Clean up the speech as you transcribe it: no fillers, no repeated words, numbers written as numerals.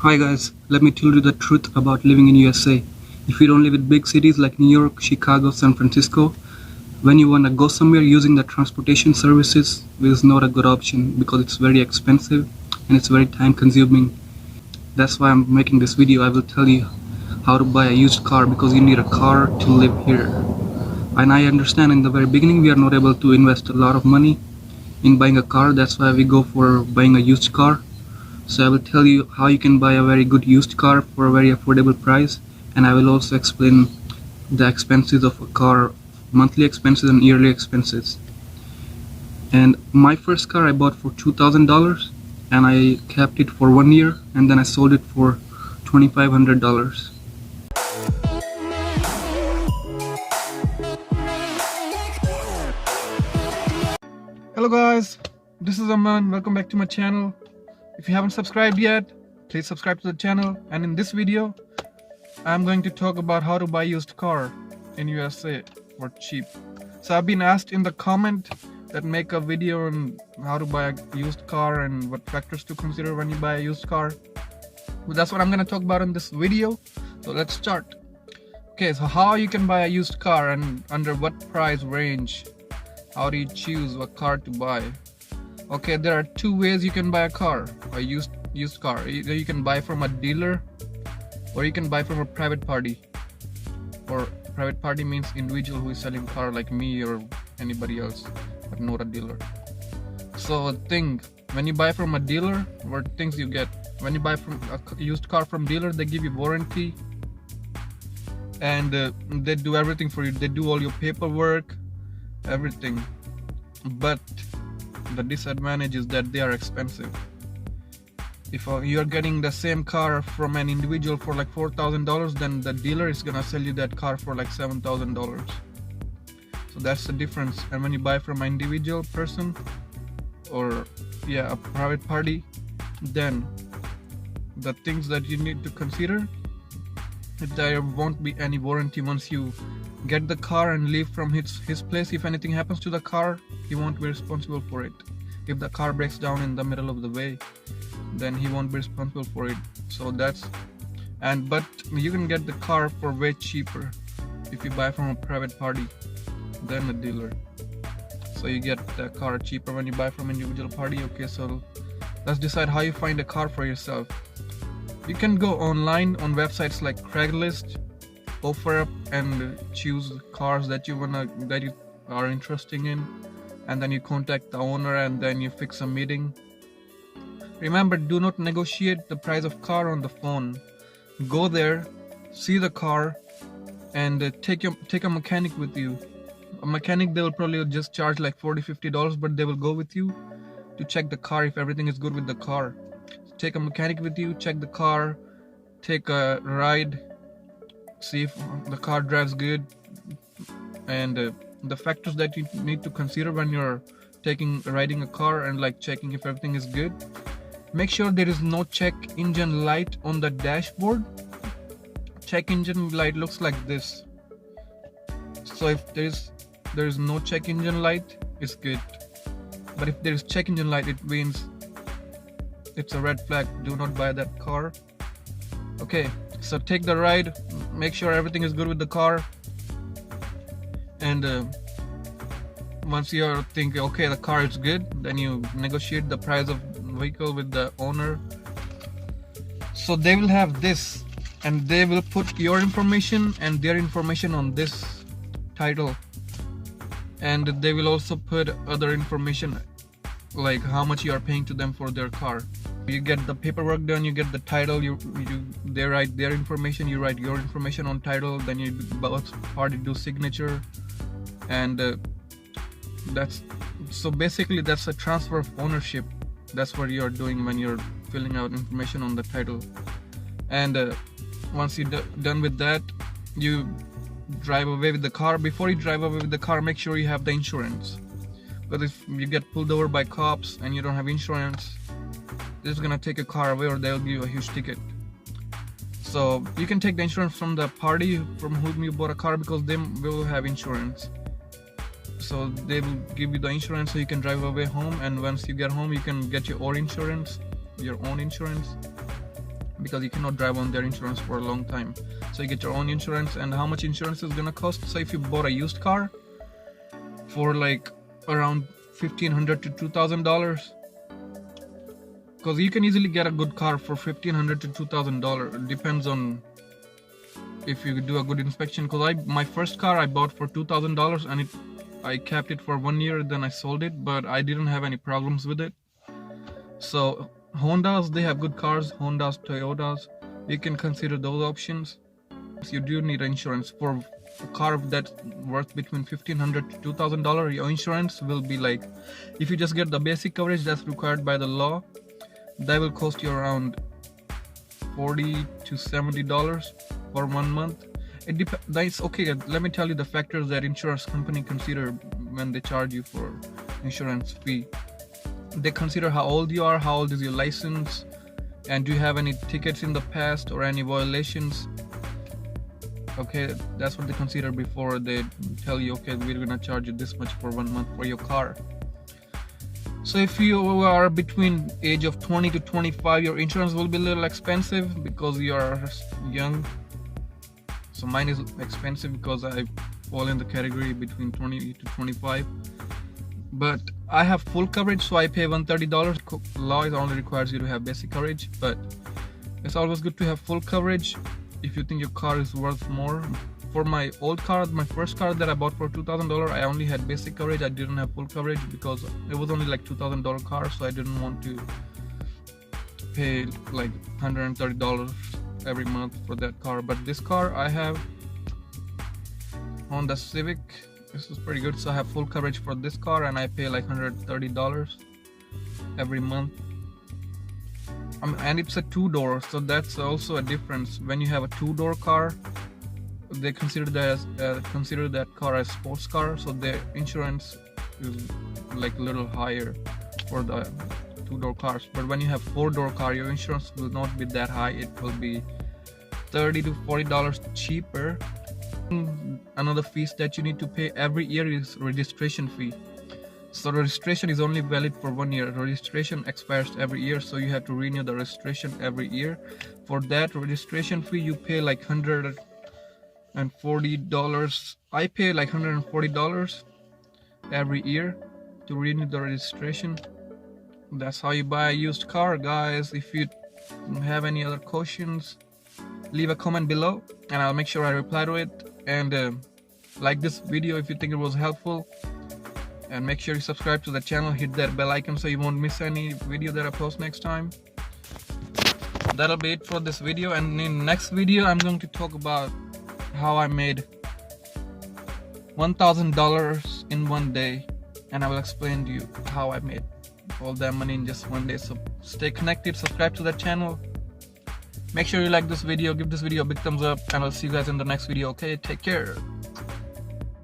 Hi guys, let me tell you the truth about living in USA. If you don't live in big cities like New York, Chicago, San Francisco, when you want to go somewhere, using the transportation services is not a good option because it's very expensive and it's very time consuming. That's why I'm making this video. I will tell you how to buy a used car because you need a car to live here. And I understand in the very beginning we are not able to invest a lot of money in buying a car. That's why we go for buying a used car. So I will tell you how you can buy a very good used car for a very affordable price, and I will also explain the expenses of a car, monthly expenses and yearly expenses. And my first car I bought for $2,000 and I kept it for 1 year and then I sold it for $2,500. Hello guys, this is Aman. Welcome back to my channel. If you haven't subscribed yet, please subscribe to the channel. And in this video, I'm going to talk about how to buy used car in USA for cheap. So I've been asked in the comment that make a video on how to buy a used car and what factors to consider when you buy a used car. Well, that's what I'm going to talk about in this video. So let's start. Okay, so how you can buy a used car and under what price range? How do you choose what car to buy? Okay, there are two ways you can buy a car, a used car. Either you can buy from a dealer or you can buy from a private party. Or private party means individual who is selling car like me or anybody else, but not a dealer. So when you buy from a dealer, what things you get? When you buy from a used car from dealer, they give you warranty and they do everything for you. They do all your paperwork, everything. But the disadvantage is that they are expensive. If you're getting the same car from an individual for like $4,000, then the dealer is gonna sell you that car for like $7,000. So that's the difference. And when you buy from an individual person or a private party, then the things that you need to consider, there won't be any warranty once you get the car and leave from his place. If anything happens to the car, he won't be responsible for it. If the car breaks down in the middle of the way, then he won't be responsible for it. So but you can get the car for way cheaper if you buy from a private party than a dealer. So you get the car cheaper when you buy from an individual party. Okay, so let's decide how you find a car for yourself. You can go online on websites like Craigslist, OfferUp, and choose cars that you are interested in, and then you contact the owner and then you fix a meeting. Remember, do not negotiate the price of car on the phone. Go there, see the car, and take a mechanic with you. A mechanic, they will probably just charge like $40-50, but they will go with you to check the car if everything is good with the car. Take a mechanic with you, check the car, take a ride, see if the car drives good, and the factors that you need to consider when you're riding a car and like checking if everything is good. Make sure there is no check engine light on the dashboard. Check engine light looks like this. So if there is no check engine light, it's good. But if there is check engine light, it means it's a red flag. Do not buy that car. Okay, so take the ride, make sure everything is good with the car, and once you think okay, the car is good, then you negotiate the price of vehicle with the owner. So they will have this, and they will put your information and their information on this title, and they will also put other information like how much you are paying to them for their car. You get the paperwork done, you get the title, they write their information, you write your information on title, then you both party do signature, and so basically that's a transfer of ownership. That's what you're doing when you're filling out information on the title. And once you're done with that, you drive away with the car. Before you drive away with the car, make sure you have the insurance, because if you get pulled over by cops and you don't have insurance, they're just gonna take your car away or they'll give you a huge ticket. So you can take the insurance from the party from whom you bought a car, because they will have insurance. So they will give you the insurance so you can drive away home, and once you get home you can get your own insurance. because you cannot drive on their insurance for a long time. So you get your own insurance. And how much insurance is gonna cost? So if you bought a used car for like around $1,500 to $2,000, because you can easily get a good car for $1,500 to $2,000. It depends on if you do a good inspection. Because my first car I bought for $2,000 and I kept it for 1 year, then I sold it, but I didn't have any problems with it. So Hondas, they have good cars. Hondas, Toyotas, you can consider those options. You do need insurance for a car that's worth between $1,500 to $2,000. Your insurance will be like, if you just get the basic coverage that's required by the law, that will cost you around $40 to $70 for 1 month. That's okay. Let me tell you the factors that insurance company consider when they charge you for insurance fee. They consider how old you are, how old is your license, and do you have any tickets in the past or any violations. Okay, that's what they consider before they tell you, okay, we're gonna charge you this much for 1 month for your car. So if you are between age of 20 to 25, your insurance will be a little expensive because you are young. So mine is expensive because I fall in the category between 20 to 25. But I have full coverage, so I pay $130. Law only requires you to have basic coverage, but it's always good to have full coverage if you think your car is worth more. For my old car, my first car that I bought for $2,000, I only had basic coverage. I didn't have full coverage because it was only like $2,000 car, so I didn't want to pay like $130 every month for that car. But this car I have, Honda Civic, this is pretty good. So I have full coverage for this car and I pay like $130 every month. And it's a 2-door, so that's also a difference. When you have a 2-door car, they consider that car as sports car, so their insurance is like a little higher for the 2-door cars. But when you have 4-door car, your insurance will not be that high. It will be $30 to $40 cheaper. Another fees that you need to pay every year is registration fee. So registration is only valid for 1 year. Registration expires every year, so you have to renew the registration every year. For that registration fee, you pay like $140. I pay like $140 every year to renew the registration. That's how you buy a used car, guys. If you have any other questions, leave a comment below and I'll make sure I reply to it. And like this video if you think it was helpful, and make sure you subscribe to the channel, hit that bell icon so you won't miss any video that I post next time. That'll be it for this video, and in next video I'm going to talk about how I made $1,000 in 1 day, and I will explain to you how I made all that money in just 1 day. So stay connected, subscribe to the channel, make sure you like this video, give this video a big thumbs up, and I'll see you guys in the next video. Okay, take care.